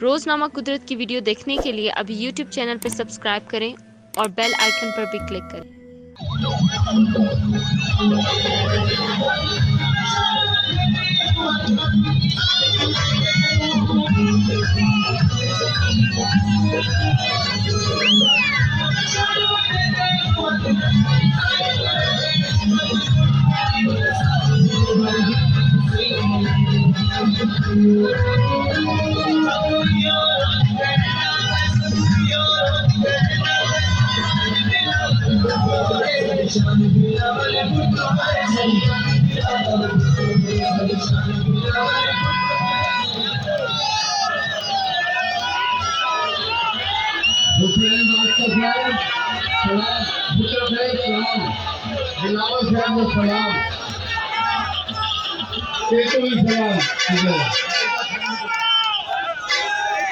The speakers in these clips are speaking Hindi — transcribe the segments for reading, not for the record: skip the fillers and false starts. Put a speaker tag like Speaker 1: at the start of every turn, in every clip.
Speaker 1: रोज़नामा कुदरत की वीडियो देखने के लिए अभी यूट्यूब चैनल पर सब्सक्राइब करें और बेल आइकन पर भी क्लिक करें।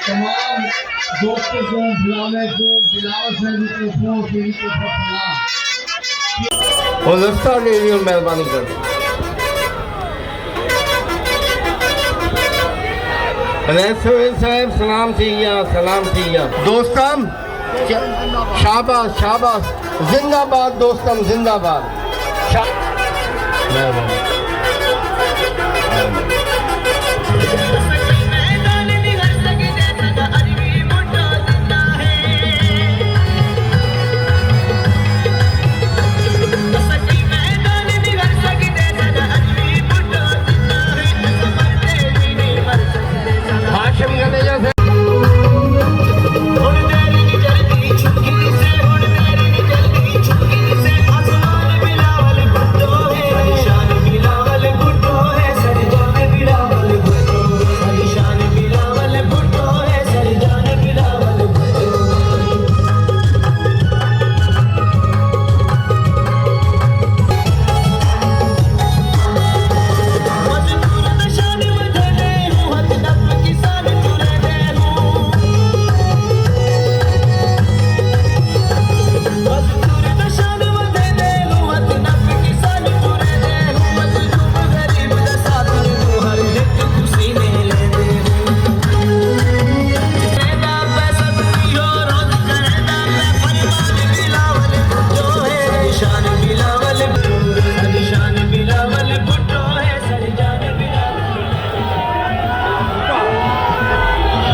Speaker 2: तमाम दोस्तों को बुलाने को बिलावल साहब को फोन के लिए सलाम और लस्ता ने लिए मेहरबानी कर साहब सलाम थिया दोस्तम शाबाश शाबाश जिंदाबाद दोस्तम जिंदाबाद मेहरबानी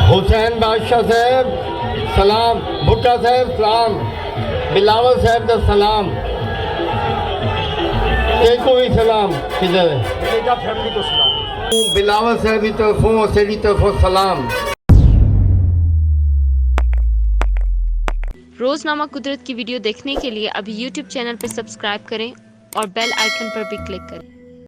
Speaker 2: हुसैन बादशाह साहब सलाम, भुट्टा साहब सलाम, बिलावल साहब का सलाम, को भी सलाम, किधर फैमिली को सलाम, बिलावल साहब की तरफों सेरी तरफों सलाम।
Speaker 1: रोज़नामा कुदरत की वीडियो देखने के लिए अभी यूट्यूब चैनल पर सब्सक्राइब करें और बेल आइकन पर भी क्लिक करें।